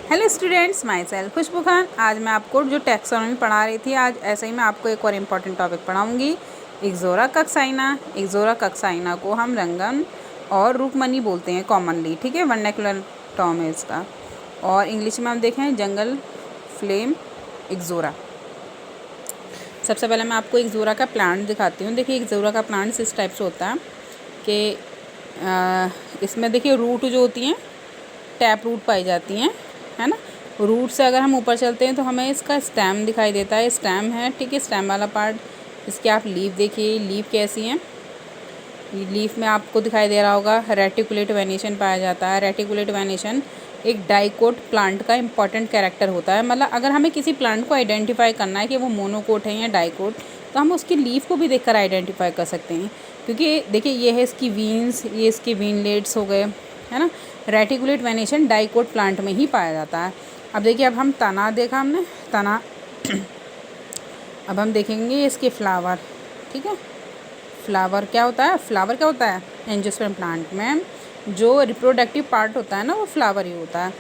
Hello students, my self खुशबू खान। आज मैं आपको जो टैक्सोनॉमी पढ़ा रही थी, आज ऐसे ही मैं आपको एक और इम्पॉर्टेंट टॉपिक पढ़ाऊंगी, इक्सोरा कक्साइना। इक्सोरा कक्साइना को हम रंगन और रूकमनी बोलते हैं कॉमनली, ठीक है, वर्नाकुलर टर्म है इसका। और इंग्लिश में हम देखें जंगल फ्लेम इक्सोरा। सबसे पहले मैं आपको इक्सोरा का प्लांट दिखाती हूँ। देखिए, इक्सोरा का प्लांट इस टाइप से होता है कि इसमें देखिए रूट जो होती हैं टैप रूट पाई जाती हैं, है ना। रूट से अगर हम ऊपर चलते हैं तो हमें इसका स्टेम दिखाई देता है, स्टेम है, ठीक है, स्टेम वाला पार्ट। इसके आप लीफ देखिए, लीफ कैसी हैं। लीफ में आपको दिखाई दे रहा होगा रेटिकुलेट वेनेशन पाया जाता है। रेटिकुलेट वेनेशन एक डाइकोट प्लांट का इंपॉर्टेंट कैरेक्टर होता है। मतलब अगर हमें किसी प्लांट को आइडेंटिफाई करना है कि वो मोनोकोट है या डाइकोट, तो हम उसकी लीफ को भी देखकर आइडेंटिफाई कर सकते हैं। क्योंकि देखिए, ये है इसकी वीन्स, ये इसके वीनलेट्स हो गए, है ना। रेटिकुलेट वेनेशन डाइकोट प्लांट में ही पाया जाता है। अब देखिए, अब हम तना देखा हमने, तना अब हम देखेंगे इसके फ्लावर, ठीक है। फ्लावर क्या होता है, फ्लावर क्या होता है, एंजियोस्पर्म प्लांट में जो रिप्रोडक्टिव पार्ट होता है ना, वो फ्लावर ही होता है।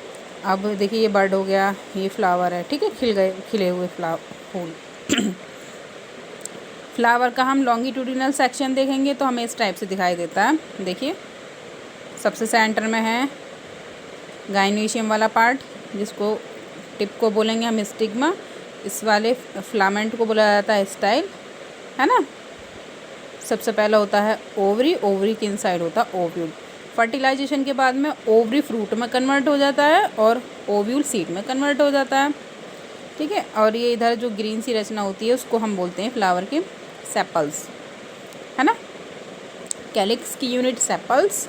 अब देखिए, ये बर्ड हो गया, ये फ्लावर है, ठीक है, खिले हुए फूल। फ्लावर का हम लॉन्गिट्यूडिनल सेक्शन देखेंगे तो हमें इस टाइप से दिखाई देता है। देखिए, सबसे सेंटर में है गाइनोइशियम वाला पार्ट, जिसको टिप को बोलेंगे हम स्टिग्मा। इस वाले फिलामेंट को बोला जाता है स्टाइल, है ना। सबसे पहला होता है ओवरी, ओवरी के इनसाइड होता है ओव्यूल। फर्टिलाइजेशन के बाद में ओवरी फ्रूट में कन्वर्ट हो जाता है और ओव्यूल सीड में कन्वर्ट हो जाता है, ठीक है। और ये इधर जो ग्रीन सी रचना होती है उसको हम बोलते हैं फ्लावर के सेपल्स, है ना। कैलिक्स की यूनिट सेपल्स,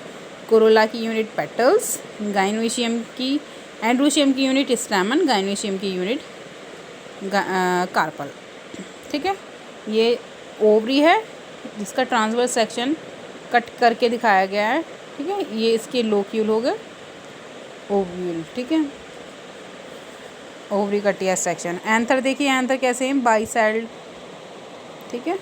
कोरोला की यूनिट पेटल्स, गाइनोइशियम की एंड्रोशियम की यूनिट स्टैमन, गाइनोइशियम की यूनिट कार्पल, ठीक है। ये ओवरी है जिसका ट्रांसवर्स सेक्शन कट करके दिखाया गया है, ठीक है। ये इसके लोक्यूल हो गए ओव्यूल, ठीक है, ओवरी का टीएस सेक्शन। एंथर देखिए, एंथर कैसे हैं, बाइसेल्ड, ठीक है।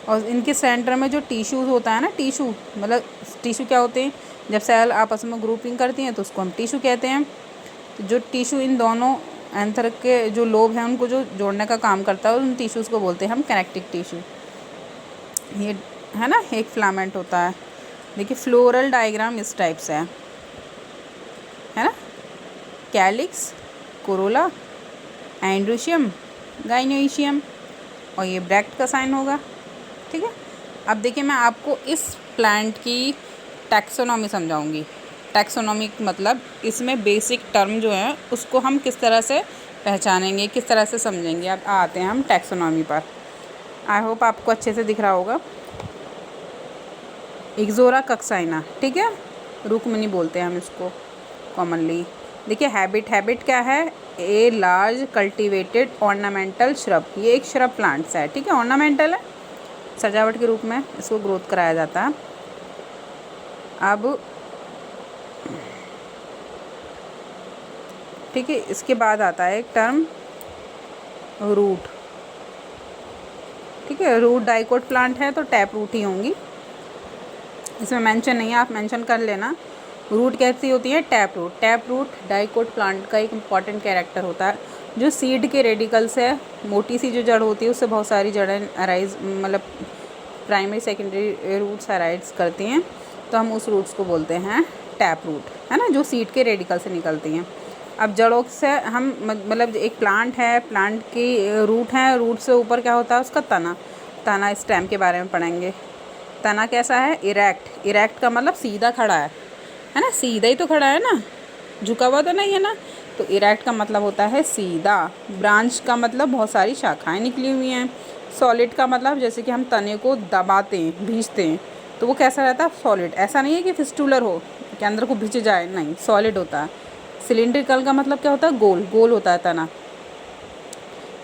और इनके सेंटर में जो टिश्यूज़ होता है ना, टिश्यू मतलब टिश्यू क्या होते हैं, जब सेल आपस में ग्रुपिंग करती हैं तो उसको हम टिश्यू कहते हैं। तो जो टिश्यू इन दोनों एंथर के जो लोब हैं उनको जो जोड़ने का काम करता है, उन टिश्यूज़ को बोलते हैं हम कनेक्टिव टिश्यू। ये है ना, एक फिलामेंट होता है। देखिए, फ्लोरल डायग्राम इस टाइप से है ना। कैलिक्स, कोरोला, एंड्रोशियम, गाइनोइशियम, और ये ब्रैक्ट का साइन होगा, ठीक है। अब देखिए, मैं आपको इस प्लांट की टैक्सोनॉमी समझाऊंगी। टैक्सोनॉमी मतलब इसमें बेसिक टर्म जो है उसको हम किस तरह से पहचानेंगे, किस तरह से समझेंगे। अब आते हैं हम टैक्सोनॉमी पर। आई होप आपको अच्छे से दिख रहा होगा। इक्सोरा कक्साइना, ठीक है, रुकमनी बोलते हैं हम इसको कॉमनली। देखिए, हैबिट क्या है, a large cultivated ornamental shrub. ये एक श्रब प्लांट्स है, ठीक है, ऑर्नामेंटल है, सजावट के रूप में इसको ग्रोथ कराया जाता है। अब ठीक है, इसके बाद आता है एक टर्म रूट, ठीक है। रूट डाइकोट प्लांट है तो टैप रूट ही होंगी, इसमें मेंशन नहीं है, आप मेंशन कर लेना। रूट कैसी होती है, tap root. Tap root dicot plant का एक इम्पॉर्टेंट कैरेक्टर होता है। जो सीड के रेडिकल से मोटी सी जो जड़ होती है उससे बहुत सारी जड़ें अराइज, मतलब प्राइमरी सेकेंडरी रूट्स अराइज करती हैं, तो हम उस रूट्स को बोलते हैं टैप रूट, है ना, जो सीड के रेडिकल से निकलती हैं। अब जड़ों से हम मतलब एक प्लांट है, प्लांट की रूट है, रूट से ऊपर क्या होता है उसका तना। तना स्टेम के बारे में पढ़ेंगे। तना कैसा है, इरेक्ट। इरेक्ट का मतलब सीधा खड़ा है ना, सीधा ही तो खड़ा है ना, झुका हुआ तो नहीं है ना। तो इरेक्ट का मतलब होता है सीधा। ब्रांच का मतलब बहुत सारी शाखाएं निकली हुई हैं। सॉलिड का मतलब जैसे कि हम तने को दबाते हैं, भींचते हैं, तो वो कैसा रहता है, सॉलिड। ऐसा नहीं है कि फिस्टुलर हो कि अंदर को भींच जाए, नहीं, सॉलिड होता है। सिलिंड्रिकल का मतलब क्या होता है, गोल गोल होता है तना।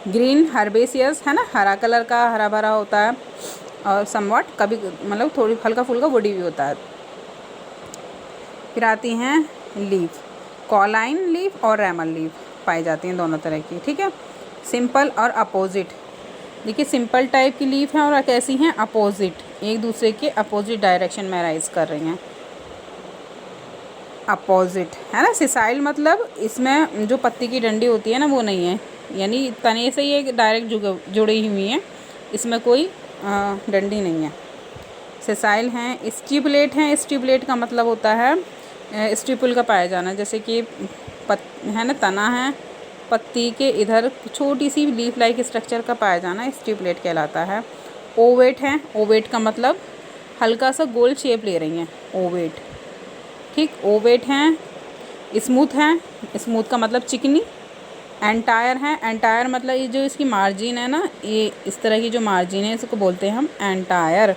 ग्रीन हर्बेसियस, है ना, हरा कलर का, हरा भरा होता है, और समवट कभी मतलब थोड़ी हल्का फुल्का वुडी भी होता है। फिर आती हैं लीफ, कॉलाइन लीफ और रैमल लीफ पाई जाती हैं, दोनों तरह की, ठीक है। सिंपल और अपोजिट। देखिए, सिंपल टाइप की लीफ हैं और कैसी हैं, अपोजिट, एक दूसरे के अपोजिट डायरेक्शन में राइज कर रही हैं। अपोजिट, है ना। सिसाइल मतलब इसमें जो पत्ती की डंडी होती है ना वो नहीं है, यानी तने से ये डायरेक्ट जुड़ी हुई है, इसमें कोई डंडी नहीं है। सिसाइल हैं। स्टिपुलेट हैं। स्टिपुलेट का मतलब होता है स्टिपुल का पाया जाना, जैसे कि है ना, तना है, पत्ती के इधर छोटी सी लीफ लाइक स्ट्रक्चर का पाया जाना स्टिपुलेट कहलाता है। ओवेट हैं। ओवेट का मतलब हल्का सा गोल शेप ले रही हैं, ओवेट, ठीक। ओवेट हैं। स्मूथ हैं। स्मूथ का मतलब चिकनी। एंटायर है। एंटायर मतलब ये जो इसकी मार्जिन है ना, ये इस तरह की जो मार्जिन है इसको बोलते हैं हम एंटायर।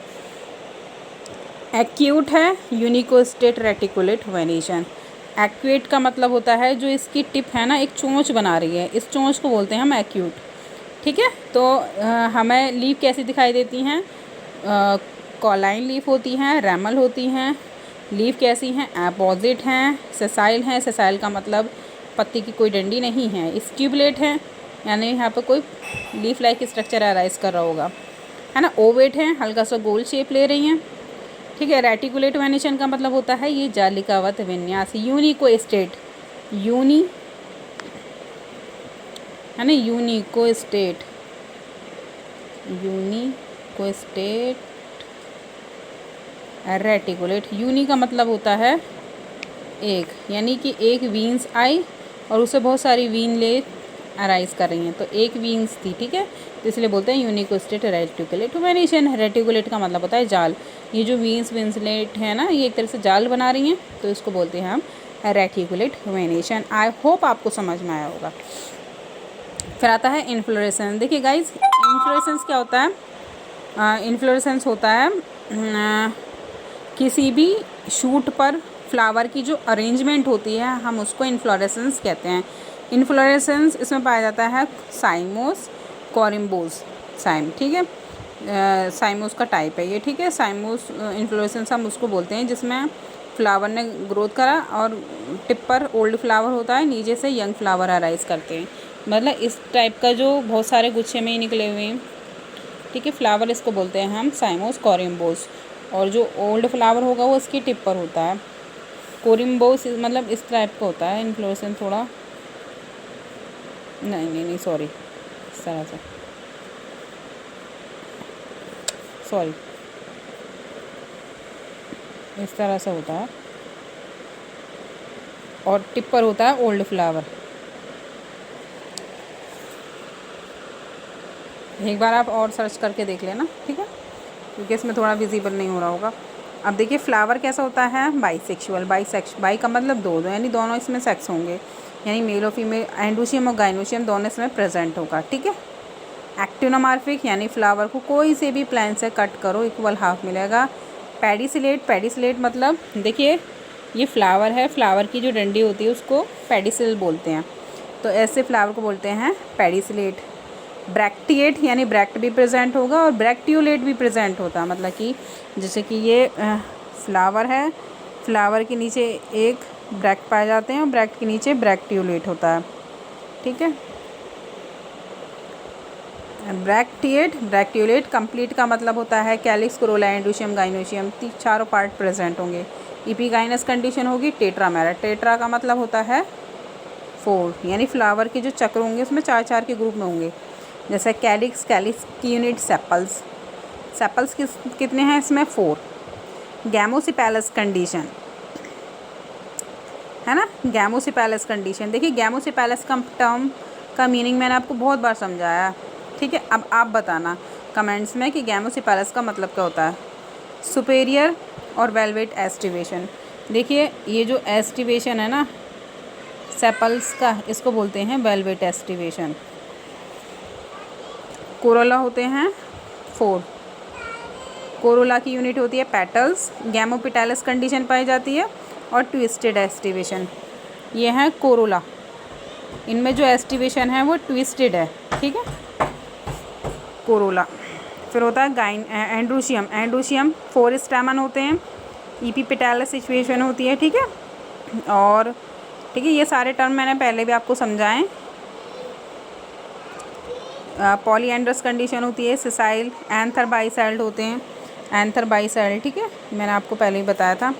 एक्यूट है। यूनिकोस्टेट रेटिकुलेट वेनेशन। एक्यूट का मतलब होता है जो इसकी टिप है ना एक चोंच बना रही है, इस चोंच को बोलते हैं हम एक्यूट, ठीक है। तो हमें लीफ कैसी दिखाई देती हैं, कॉलाइन लीफ होती हैं, रैमल होती हैं। लीफ कैसी हैं, अपोजिट हैं। सेसाइल हैं। सेसाइल का मतलब पत्ती की कोई डंडी नहीं है। स्टिपुलेट है, यानी यहाँ पर कोई लीफ लाइक स्ट्रक्चर अराइज कर रहा होगा, है ना। ओवेट हैं, हल्का सा गोल शेप ले रही हैं, ठीक है। रेटिकुलेट वेनेशन का मतलब होता है ये जालिकावत विन्यास। यूनिकोस्टेट, यूनी है ना, यूनिकोस्टेट, यूनिकोस्टेट रेटिकुलेट। यूनी का मतलब होता है एक, यानी कि एक वीन्स आई और उसे बहुत सारी वीन ले अराइज कर रही हैं, तो एक वीन्स थी, ठीक है, तो इसलिए बोलते हैं यूनिकोस्टेट रेटिकुलेट वेनेशन। रेटिकुलेट का मतलब होता है जाल। ये जो विंसलेट है ना, ये एक तरह से जाल बना रही हैं, तो इसको बोलते हैं हम रेटिकुलेट वेनेशन। आई होप आपको समझ में आया होगा। फिर आता है इन्फ्लोरेसेंस। देखिए गाइज, इन्फ्लोरेसेंस क्या होता है, इन्फ्लोरेसेंस होता है किसी भी शूट पर फ्लावर की जो अरेंजमेंट होती है, हम उसको इन्फ्लोरेसेंस कहते हैं। इन्फ्लोरेसेंस इसमें पाया जाता है साइमोस, कोरिम्बोस, साइम, ठीक है। साइमोस का टाइप है ये, ठीक है। साइमोस इन्फ्लोरेसेंस हम उसको बोलते हैं जिसमें फ्लावर ने ग्रोथ करा और टिप पर ओल्ड फ्लावर होता है, नीचे से यंग फ्लावर अराइज करते हैं, मतलब इस टाइप का जो बहुत सारे गुच्छे में ही निकले हुए हैं, ठीक है, फ्लावर, इसको बोलते हैं हम साइमोस कोरिम्बोस। और जो ओल्ड फ्लावर होगा वो इसकी टिप पर होता है। कोरिम्बोस मतलब इस टाइप का होता है इन्फ्लोरेसेंस, थोड़ा नहीं सॉरी, इस तरह से, सॉरी, इस तरह से होता है और टिप पर होता है ओल्ड फ्लावर। एक बार आप और सर्च करके देख लेना, ठीक है, क्योंकि इसमें थोड़ा विजिबल नहीं हो रहा होगा। अब देखिए फ्लावर कैसा होता है, बाइसेक्सुअल। बाई का मतलब दो, यानी दोनों इसमें सेक्स होंगे, यानी मेल और फीमेल, एंडोशियम और गाइनोशियम दोनों इसमें प्रेजेंट होगा, ठीक है। एक्टिनोमॉर्फिक, यानी फ्लावर को कोई से भी प्लांट से कट करो इक्वल हाफ मिलेगा। पेडिसिलेट, पेडिसिलेट मतलब देखिए ये फ्लावर है, फ्लावर की जो डंडी होती है उसको पेडिसिल बोलते हैं, तो ऐसे फ्लावर को बोलते हैं पेडिसिलेट। ब्रैक्टिएट, यानी ब्रैक्ट भी प्रेजेंट होगा और ब्रैक्टियोलेट भी प्रेजेंट होता है, मतलब कि जैसे कि ये फ्लावर है, फ्लावर के नीचे एक ब्रैक्ट पाए जाते हैं और ब्रैक्ट के नीचे ब्रैक्टियोलेट होता है, ठीक है। ब्रैक्टिएट, ब्रैक्टियोलेट। कंप्लीट का मतलब होता है कैलिक्स, कोरोला, एंडोशियम, गाइनोशियम, चारों पार्ट प्रेजेंट होंगे। इपिगाइनस कंडीशन होगी। टेट्रामेरा, टेट्रा का मतलब होता है 4, यानी फ्लावर के जो चक्र होंगे उसमें 4 के ग्रुप में होंगे, जैसे कैलिक्स, कैलिक्स की यूनिट सेपल्स, सेपल्स कितने हैं इसमें 4। गैमोसिपेलस कंडीशन, है ना, गैमोसिपेलस कंडीशन। देखिए गैमोसिपेलस का टर्म का मीनिंग मैंने आपको बहुत बार समझाया, ठीक है। अब आप बताना कमेंट्स में कि गैमोसिपेलस का मतलब क्या होता है। सुपेरियर और वेलवेट एस्टिवेशन। देखिए ये जो एस्टिवेशन है ना सेपल्स का, इसको बोलते हैं वेलवेट एस्टिवेशन। कोरोला होते हैं 4, कोरोला की यूनिट होती है पेटल्स। गैमोपिटेलस कंडीशन पाई जाती है और ट्विस्टेड एस्टिवेशन, ये है कोरोला, इनमें जो एस्टिवेशन है वो ट्विस्टेड है, ठीक है, कोरोला। फिर होता है एंड्रोशियम, एंड्रोशियम 4 स्टैमन होते हैं। इपिपेटालस सिचुएशन होती है, ठीक है, और ठीक है ये सारे टर्म मैंने पहले भी आपको समझाएं। पॉलीएंड्रस कंडीशन होती है। सिसाइल, एंथर बाइसेल्ड होते हैं, एंथर बाइसेल्ड, ठीक है, मैंने आपको पहले ही बताया था।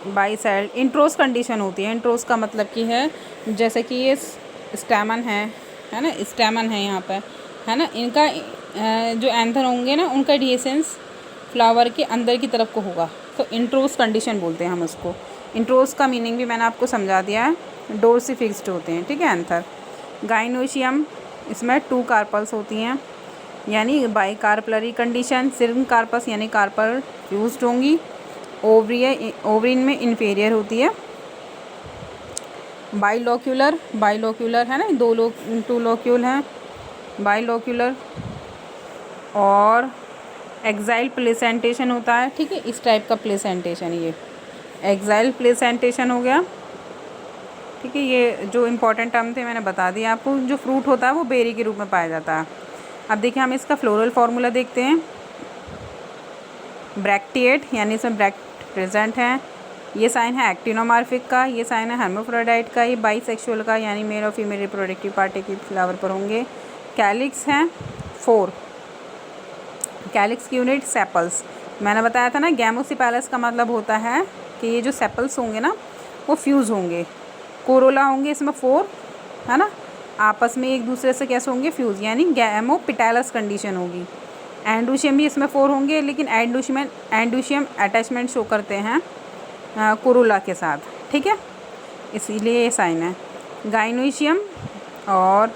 बाई सेल्ड इंट्रोस कंडीशन होती है। इंट्रोस का मतलब कि है जैसे कि ये स्टैमन है ना, स्टैमन है यहाँ पर, है ना, इनका जो एंथर होंगे ना उनका डिएसेंस फ्लावर के अंदर की तरफ को होगा, तो इंट्रोस कंडीशन बोलते हैं हम उसको। इंट्रोस का मीनिंग भी मैंने आपको समझा दिया है, डोर से फिक्स्ड होते हैं, ठीक है। एंथर गाइनोशियम, इसमें 2 कार्पल्स होती हैं, यानी बाई कार्पलरी कंडीशन। सिर्न कार्पस यानी कार्पल फ्यूज्ड होंगी। ओवरीन में इन्फीरियर होती है। बाइलोक्यूलर, बाइलोक्यूलर है ना, 2 लोक्यूल हैं, बाइलोक्यूलर। और एक्साइल प्लेसेंटेशन होता है, ठीक है, इस टाइप का प्लेसेंटेशन, ये एक्साइल प्लेसेंटेशन हो गया, ठीक है। ये जो इम्पोर्टेंट टर्म थे मैंने बता दिया आपको। जो फ्रूट होता है वो बेरी के रूप में पाया जाता है। अब देखिए हम इसका फ्लोरल फार्मूला देखते हैं। ब्रैक्टिएट यानी इसमें ब्रैक्ट प्रेजेंट है, ये साइन है एक्टिनोमॉर्फिक का, ये साइन है हेर्माफ्रोडाइट का, ये बाइसेक्सुअल का, यानी मेल और फीमेल रिप्रोडक्टिव पार्ट के फ्लावर पर होंगे। कैलिक्स हैं 4, कैलिक्स की यूनिट सेपल्स। मैंने बताया था ना, गैमोसिपेलस का मतलब होता है कि ये जो सेपल्स होंगे ना वो फ्यूज़ होंगे। कोरोला होंगे इसमें 4, है ना, आपस में एक दूसरे से कैसे होंगे, फ्यूज़, यानी गैमोपिटैलस कंडीशन होगी। एंडोशियम भी इसमें 4 होंगे, लेकिन एंडोशियम अटैचमेंट शो करते हैं कोरोला के साथ, ठीक है, इसीलिए ये साइन है। गाइनोशियम और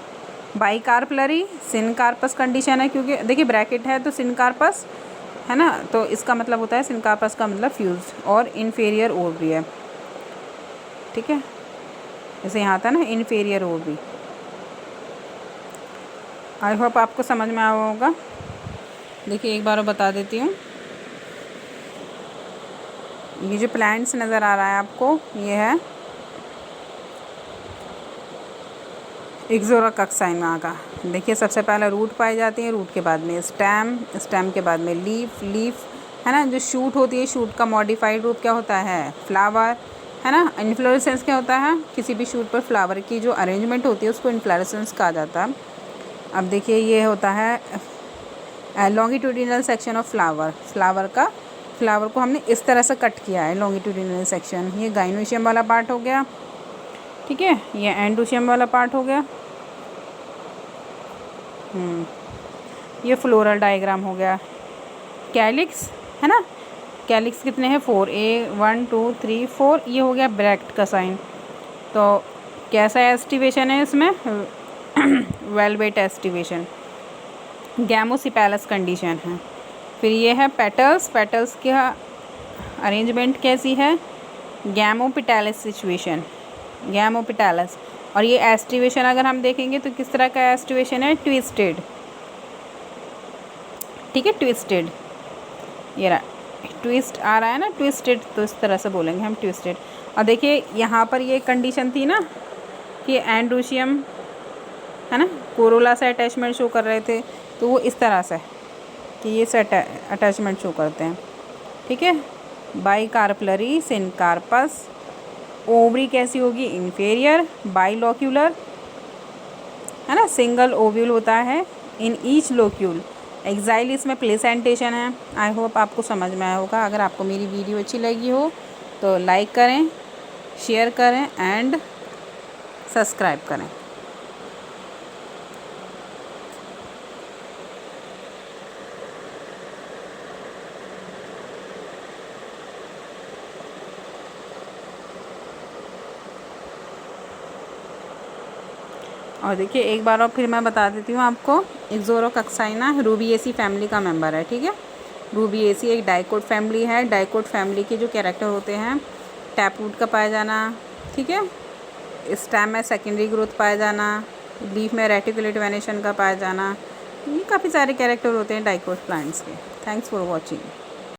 बाइकार्पलरी सिनकार्पस कंडीशन है, क्योंकि देखिए ब्रैकेट है तो सिनकार्पस है ना, तो इसका मतलब होता है सिनकार्पस का मतलब फ्यूज्ड। और इन्फीरियर ओवरी है, ठीक है, जैसे यहाँ था ना इन्फीरियर ओवरी। आई होप आपको समझ में आया होगा। देखिए एक बार और बता देती हूँ, ये जो प्लांट्स नज़र आ रहा है आपको, ये है इक्ज़ोरा कक्साइना का। देखिए सबसे पहले रूट पाई जाती है, रूट के बाद में स्टेम, स्टेम के बाद में लीफ, लीफ है ना, जो शूट होती है, शूट का मॉडिफाइड रूप क्या होता है, फ्लावर, है ना। इन्फ्लोरेसेंस क्या होता है, किसी भी शूट पर फ्लावर की जो अरेंजमेंट होती है उसको इन्फ्लोरेसेंस कहा जाता है। अब देखिए ये होता है longitudinal section of flower, flower को हमने इस तरह से कट किया है, लॉन्गिट्यूडिनल सेक्शन। ये गाइनोशियम वाला पार्ट हो गया, ठीक है, ये एंडोशियम वाला पार्ट हो गया। ये फ्लोरल डायग्राम हो गया। कैलिक्स है ना, कैलिक्स कितने हैं, 4, 1 2 3 4, ये हो गया ब्रैक्ट का साइन। तो कैसा एस्टिवेशन है इसमें, वेलवेट एस्टिवेशन, गैमोसिपेलस कंडीशन है। फिर ये है पेटल्स, पेटल्स का अरेंजमेंट कैसी है, गैमोपिटैलस सिचुएशन, गैमोपिटैलस। और ये एस्टिवेशन अगर हम देखेंगे तो किस तरह का एस्टिवेशन है, ट्विस्टेड, ठीक है, ट्विस्टेड, ये रहा ट्विस्ट आ रहा है ना, ट्विस्टेड, तो इस तरह से बोलेंगे हम ट्विस्टेड। और देखिए यहाँ पर ये कंडीशन थी ना कि एंडोशियम है ना कोरोला से अटैचमेंट शो कर रहे थे, तो वो इस तरह से कि ये से अटैचमेंट शो करते हैं, ठीक है। बाइकार्पलरी सिनकार्पस, ओवरी कैसी होगी, इन्फीरियर, बाइलोक्यूलर, है ना, सिंगल ओव्यूल होता है इन ईच लोक्यूल। एक्साइल इसमें प्लेसेंटेशन है। आई होप आपको समझ में आया होगा। अगर आपको मेरी वीडियो अच्छी लगी हो तो लाइक करें, शेयर करें एंड सब्सक्राइब करें। और देखिए एक बार और फिर मैं बता देती हूँ आपको, इक्ज़ोरा कक्साइना रूबिएसी फैमिली का मेंबर है, ठीक है। रूबिएसी एक डाइकोट फैमिली है। डाइकोट फैमिली के जो कैरेक्टर होते हैं, टैप रूट का पाया जाना, ठीक है, स्टेम में सेकेंडरी ग्रोथ पाया जाना, लीफ में रेटिकुलेट वेनेशन का पाया जाना, ये काफ़ी सारे कैरेक्टर होते हैं डाइकोट प्लांट्स के। Thanks for watching.